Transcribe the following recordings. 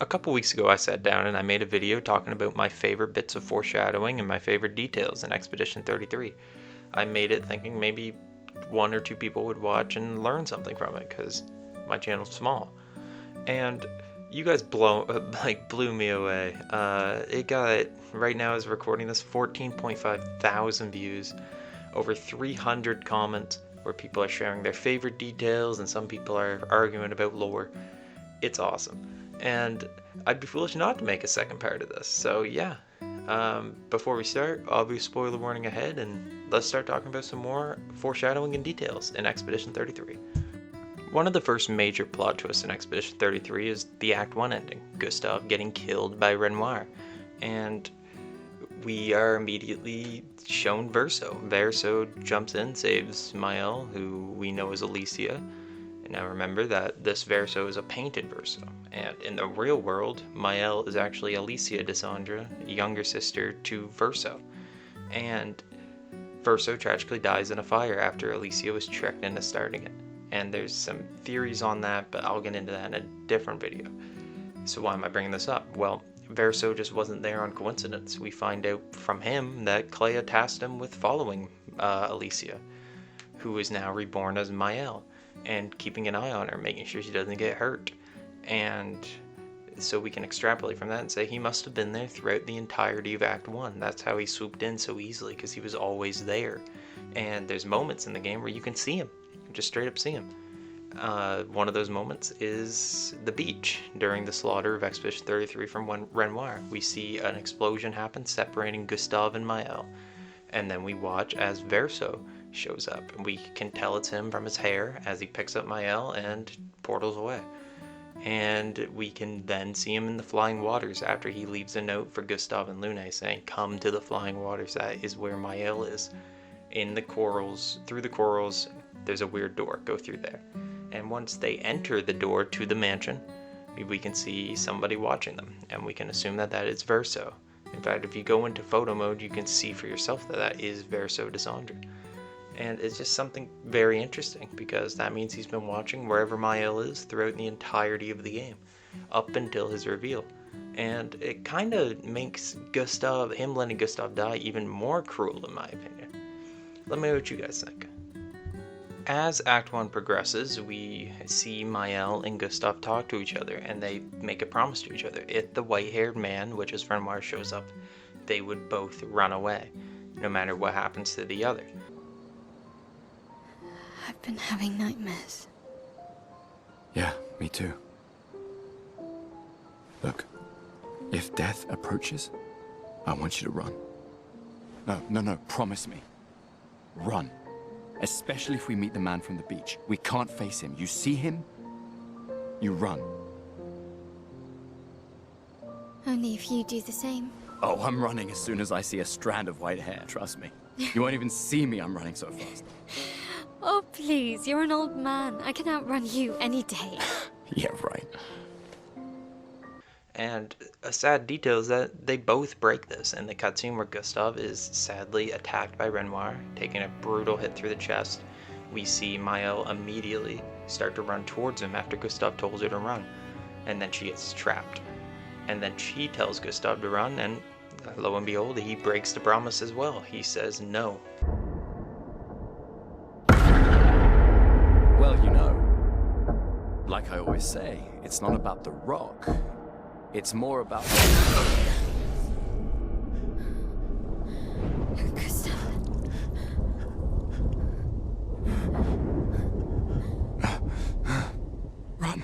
A couple weeks ago I sat down and I made a video talking about my favorite bits of foreshadowing and my favorite details in Expedition 33. I made it thinking maybe one or two people would watch and learn something from it because my channel's small. And you guys blew me away. It got, right now as recording this, 14.5 thousand views, over 300 comments where people are sharing their favorite details and some people are arguing about lore. It's awesome. And I'd be foolish not to make a second part of this. So yeah, before we start, obvious spoiler warning ahead, and let's start talking about some more foreshadowing and details in Expedition 33. One of the first major plot twists in Expedition 33 is the Act 1 ending, Gustav getting killed by Renoir. And we are immediately shown Verso. Verso jumps in, saves Maelle, who we know is Alicia. Now remember that this Verso is a painted Verso, and in the real world, Maelle is actually Alicia Desandra, younger sister to Verso. And Verso tragically dies in a fire after Alicia was tricked into starting it. And there's some theories on that, but I'll get into that in a different video. So why am I bringing this up? Well, Verso just wasn't there on coincidence. We find out from him that Clea tasked him with following Alicia, who is now reborn as Maelle, and keeping an eye on her, making sure she doesn't get hurt. And so we can extrapolate from that and say he must have been there throughout the entirety of Act 1. That's how he swooped in so easily, because he was always there. And there's moments in the game where you can see him, just straight up see him. One of those moments is the beach during the slaughter of Expedition 33 from Renoir. We see an explosion happen separating Gustav and Maelle, and then we watch as Verso shows up, and we can tell it's him from his hair as he picks up Maelle and portals away. And we can then see him in the flying waters after he leaves a note for Gustav and Lune saying, "Come to the flying waters, that is where Maelle is." In the corals, through the corals, there's a weird door, go through there. And once they enter the door to the mansion, we can see somebody watching them, and we can assume that that is Verso. In fact, if you go into photo mode, you can see for yourself that that is Verso Desandra. And it's just something very interesting, because that means he's been watching wherever Maelle is throughout the entirety of the game, up until his reveal. And it kind of makes him letting Gustav die, even more cruel in my opinion. Let me know what you guys think. As Act 1 progresses, we see Maelle and Gustav talk to each other, and they make a promise to each other. If the white-haired man, which is Renoir, shows up, they would both run away, no matter what happens to the other. I've been having nightmares. Yeah, me too. Look, if death approaches, I want you to run. No, promise me. Run. Especially if we meet the man from the beach. We can't face him. You see him, you run. Only if you do the same. Oh, I'm running as soon as I see a strand of white hair, trust me. You won't even see me, I'm running so fast. Oh, please, you're an old man. I can outrun you any day. Yeah, right. And a sad detail is that they both break this in the cutscene where Gustav is sadly attacked by Renoir, taking a brutal hit through the chest. We see Maelle immediately start to run towards him after Gustav tells her to run, and then she gets trapped. And then she tells Gustav to run, and lo and behold, he breaks the promise as well. He says no. Well, you know, like I always say, it's not about the rock. It's more about... Gustav. Run.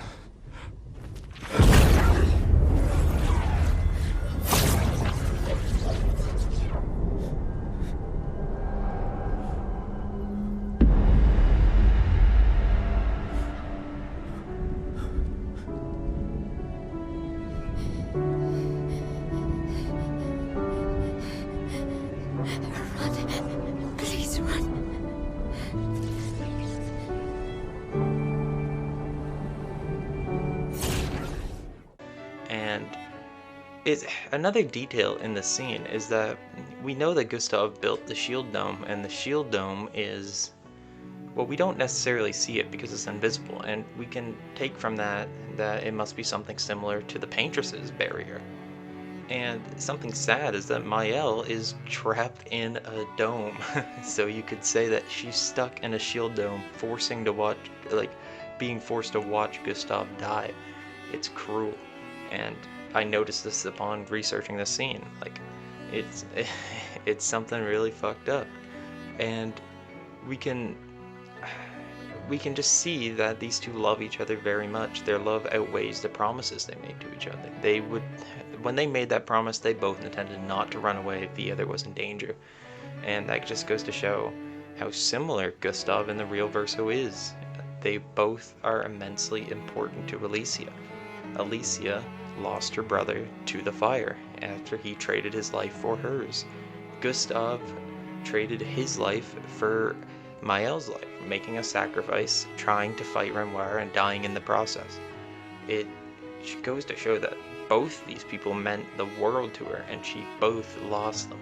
Please run. And another detail in the scene is that we know that Gustav built the shield dome, and the shield dome is Well, we don't necessarily see it because it's invisible, and we can take from that that it must be something similar to the Paintress's barrier. And something sad is that Maelle is trapped in a dome. So you could say that she's stuck in a shield dome, being forced to watch Gustav die. It's cruel. And I noticed this upon researching this scene. Like, it's it's something really fucked up. And we can we can just see that these two love each other very much. Their love outweighs the promises they made to each other. When they made that promise, they both intended not to run away if the other was in danger. And that just goes to show how similar Gustav and the real Verso is. They both are immensely important to Alicia. Alicia lost her brother to the fire after he traded his life for hers. Gustav traded his life for Maelle's life, making a sacrifice, trying to fight Renoir and dying in the process. It goes to show that both these people meant the world to her, and she both lost them.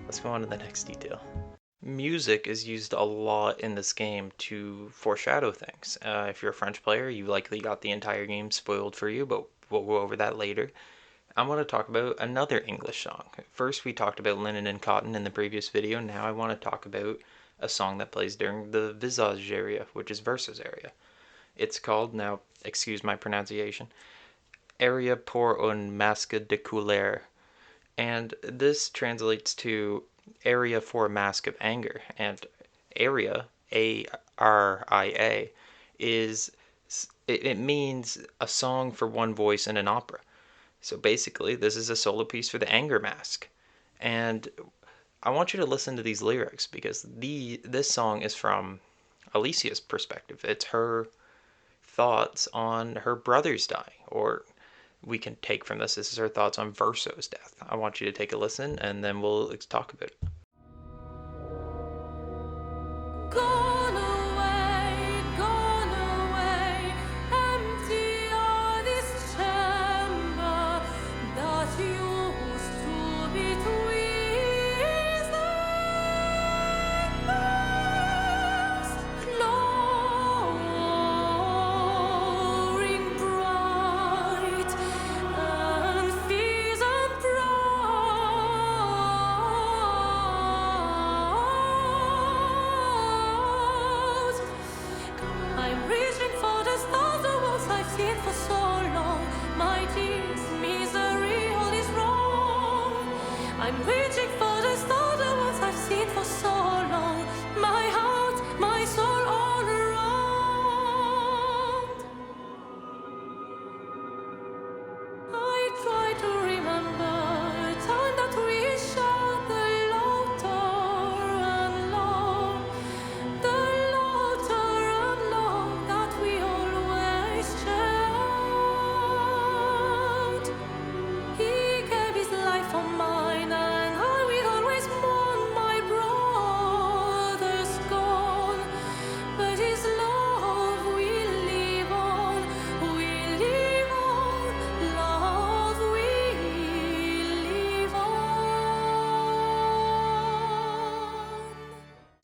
Let's go on to the next detail. Music is used a lot in this game to foreshadow things. If you're a French player, you likely got the entire game spoiled for you, but we'll go over that later. I want to talk about another English song. First, we talked about Linen and Cotton in the previous video. Now I want to talk about a song that plays during the Visage area, which is Verso's area. It's called, now excuse my pronunciation, Aria pour un masque de Colére. And this translates to Aria for a mask of anger. And Aria, A-R-I-A, it means a song for one voice in an opera. So basically, this is a solo piece for the anger mask. And I want you to listen to these lyrics because this song is from Alicia's perspective. It's her thoughts on her brother's dying, or we can take from this is her thoughts on Verso's death. I want you to take a listen and then we'll talk about it.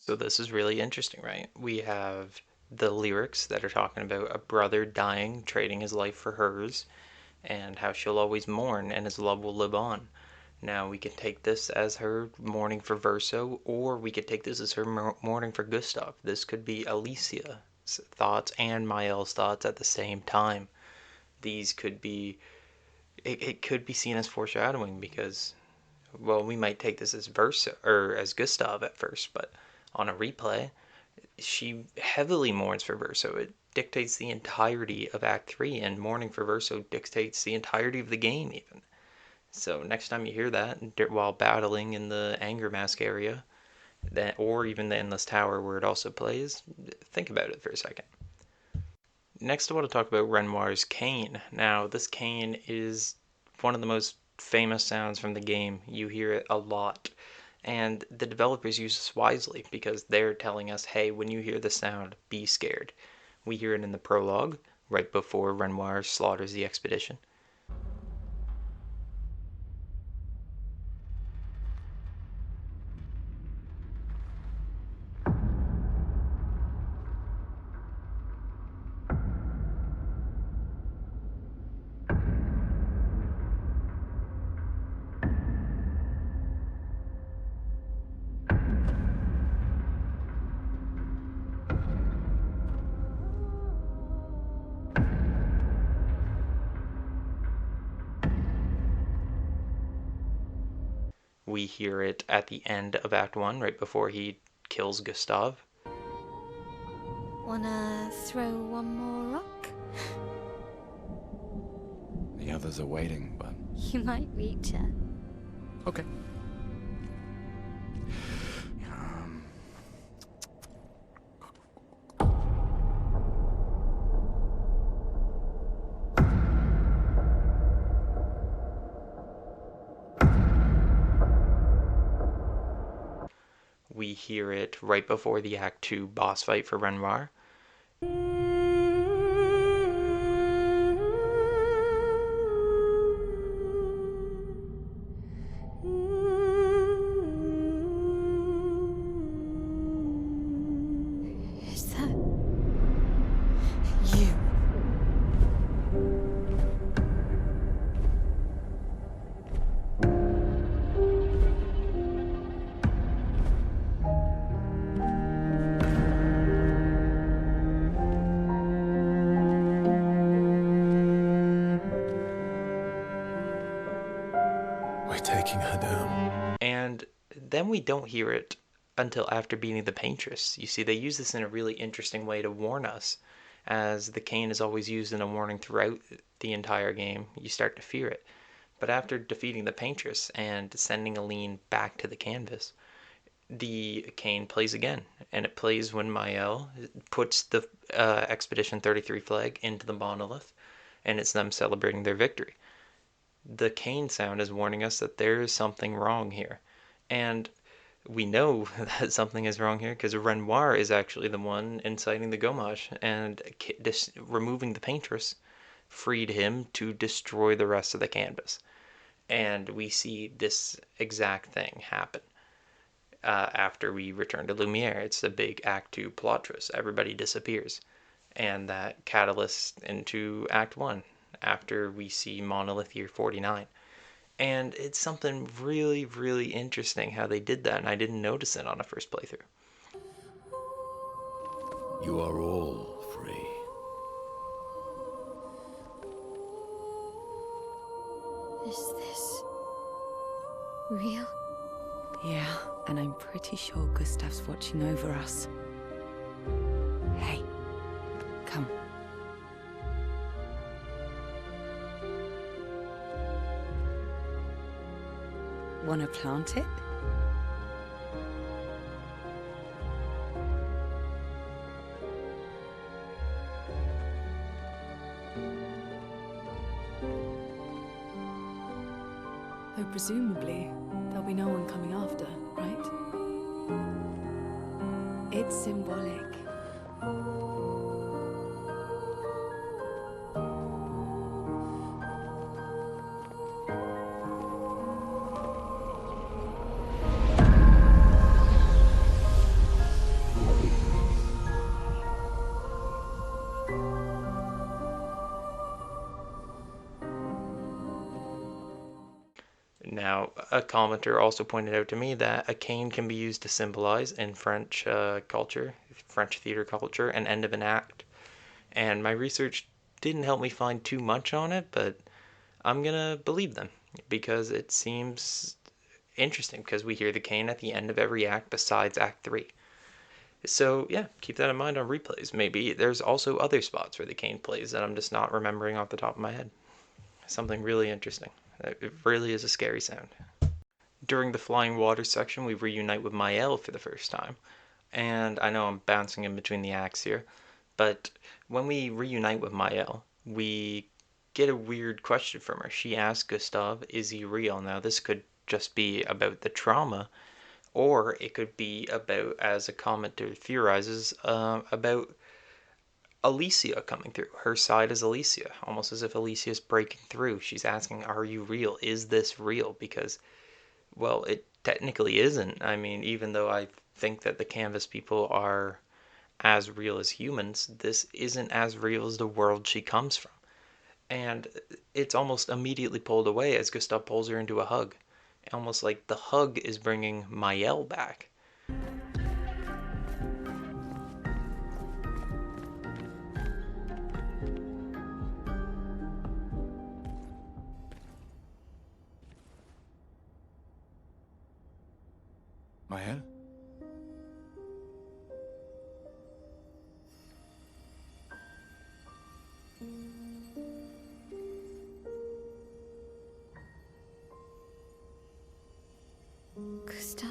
So this is really interesting, right? We have the lyrics that are talking about a brother dying, trading his life for hers, and how she'll always mourn and his love will live on. Now we can take this as her mourning for Verso, or we could take this as her mourning for Gustav. This could be Alicia's thoughts and Maelle's thoughts at the same time. These could be, it could be seen as foreshadowing because, well, we might take this as Verso, or as Gustav at first, but on a replay, she heavily mourns for Verso. It dictates the entirety of Act 3, and mourning for Verso dictates the entirety of the game even. So next time you hear that while battling in the Anger Mask area, or even the Endless Tower where it also plays, think about it for a second. Next I want to talk about Renoir's cane. Now this cane is one of the most famous sounds from the game. You hear it a lot. And the developers use this wisely because they're telling us, hey, when you hear the sound, be scared. We hear it in the prologue, right before Renoir slaughters the expedition. We hear it at the end of Act 1, right before he kills Gustav. Wanna throw one more rock? The others are waiting, but... You might reach her. Okay. We hear it right before the Act 2 boss fight for Renoir. Is that you? We're taking her down. And then we don't hear it until after beating the Paintress. You see, they use this in a really interesting way to warn us, as the cane is always used in a warning throughout the entire game. You start to fear it. But after defeating the Paintress and sending Aline back to the canvas, the cane plays again, and it plays when Maelle puts the Expedition 33 flag into the monolith, and it's them celebrating their victory. The cane sound is warning us that there is something wrong here, and we know that something is wrong here because Renoir is actually the one inciting the Gomage, and removing the Paintress freed him to destroy the rest of the canvas. And we see this exact thing happen after we return to Lumiere. It's the big Act 2 plot twist. Everybody disappears. And that catalysts into Act 1 after we see Monolith Year 49. And it's something really, really interesting how they did that, and I didn't notice it on a first playthrough. You are all free. Is this real? Yeah, and I'm pretty sure Gustav's watching over us. Hey, come. Wanna plant it? Though presumably, there'll be no one coming after, right? It's symbolic. Now, a commenter also pointed out to me that a cane can be used to symbolize in French culture, French theater culture, an end of an act. And my research didn't help me find too much on it, but I'm gonna believe them because it seems interesting because we hear the cane at the end of every act besides Act 3. So yeah, keep that in mind on replays. Maybe there's also other spots where the cane plays that I'm just not remembering off the top of my head. Something really interesting. It really is a scary sound. During the flying water section, we reunite with Maelle for the first time. And I know I'm bouncing in between the acts here, but when we reunite with Maelle, we get a weird question from her. She asks Gustav, is he real? Now, this could just be about the trauma, or it could be about, as a commenter theorizes, about Alicia coming through. Her side is Alicia, almost as if Alicia is breaking through. She's asking, are you real? Is this real? Because, well, it technically isn't. I mean, even though I think that the canvas people are as real as humans, this isn't as real as the world she comes from. And it's almost immediately pulled away as Gustav pulls her into a hug. Almost like the hug is bringing Maelle back. Maelle? Gustav?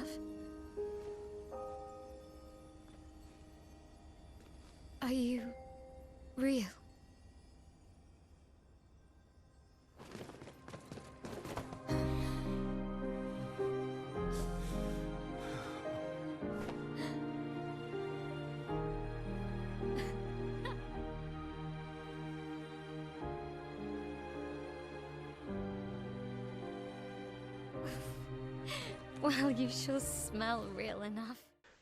Are you real? Well, you sure smell real enough.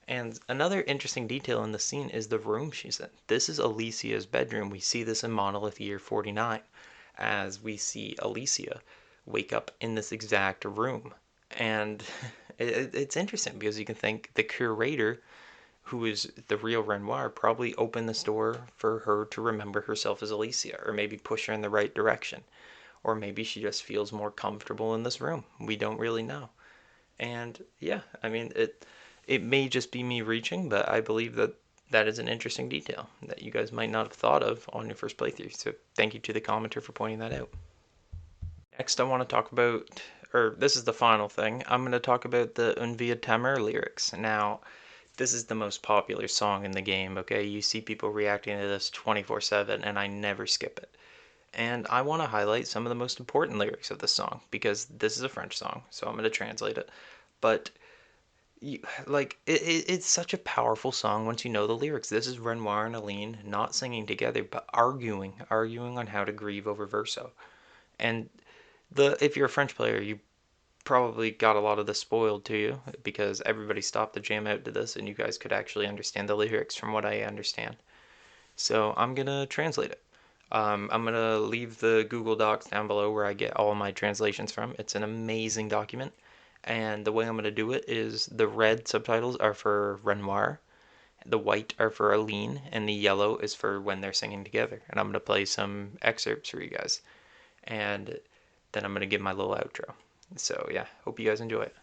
And another interesting detail in the scene is the room she's in. This is Alicia's bedroom. We see this in Monolith Year 49, as we see Alicia wake up in this exact room. And it's interesting because you can think the curator, who is the real Renoir, probably opened this door for her to remember herself as Alicia, or maybe push her in the right direction. Or maybe she just feels more comfortable in this room. We don't really know. And yeah, I mean, it may just be me reaching, but I believe that that is an interesting detail that you guys might not have thought of on your first playthrough. So thank you to the commenter for pointing that out. Next, I want to talk about, or this is the final thing, I'm going to talk about the Une Vie lyrics. Now, this is the most popular song in the game, okay? You see people reacting to this 24/7, and I never skip it. And I want to highlight some of the most important lyrics of the song, because this is a French song, so I'm going to translate it. But it's such a powerful song once you know the lyrics. This is Renoir and Aline not singing together, but arguing on how to grieve over Verso. And if you're a French player, you probably got a lot of this spoiled to you, because everybody stopped the jam out to this, and you guys could actually understand the lyrics from what I understand. So I'm gonna translate it. I'm gonna leave the Google Docs down below where I get all my translations from. It's an amazing document. And the way I'm going to do it is the red subtitles are for Renoir, the white are for Aline, and the yellow is for when they're singing together. And I'm going to play some excerpts for you guys. And then I'm going to give my little outro. So yeah, hope you guys enjoy it.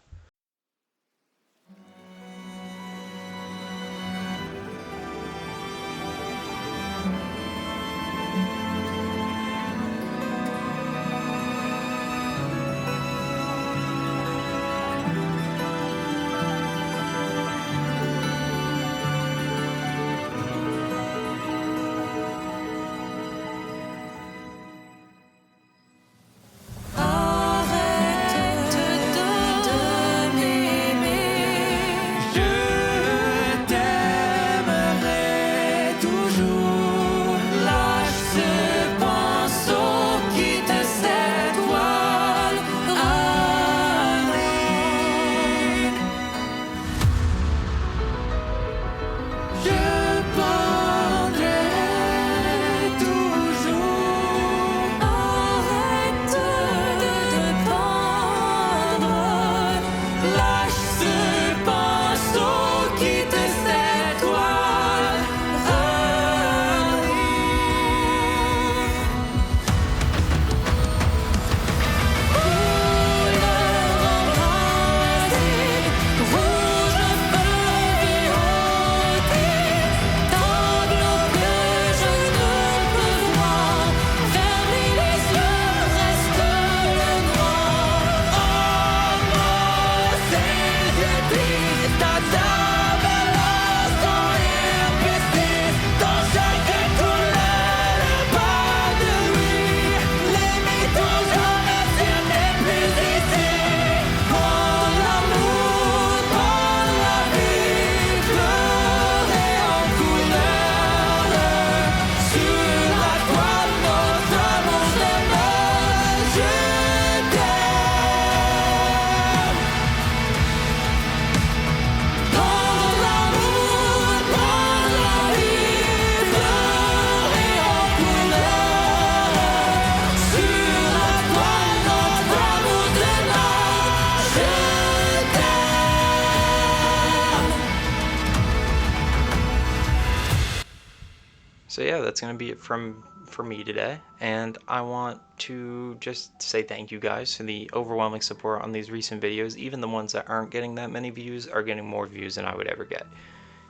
So yeah, that's gonna be it from for me today, and I want to just say thank you guys for the overwhelming support on these recent videos. Even the ones that aren't getting that many views are getting more views than I would ever get.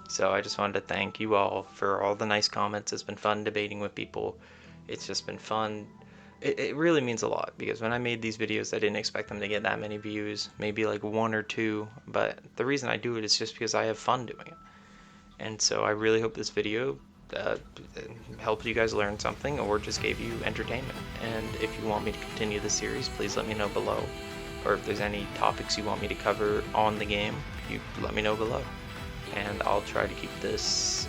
So I just wanted to thank you all for all the nice comments. It's been fun debating with people. It's just been fun. It really means a lot, because when I made these videos I didn't expect them to get that many views, maybe like 1 or 2, but the reason I do it is just because I have fun doing it. And so I really hope this video helped you guys learn something or just gave you entertainment. And if you want me to continue the series, please let me know below. Or if there's any topics you want me to cover on the game, you let me know below. And I'll try to keep this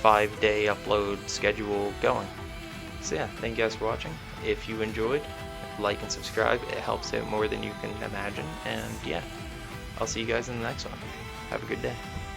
5-day upload schedule going. So yeah, thank you guys for watching. If you enjoyed, like and subscribe. It helps out more than you can imagine. And yeah, I'll see you guys in the next one. Have a good day.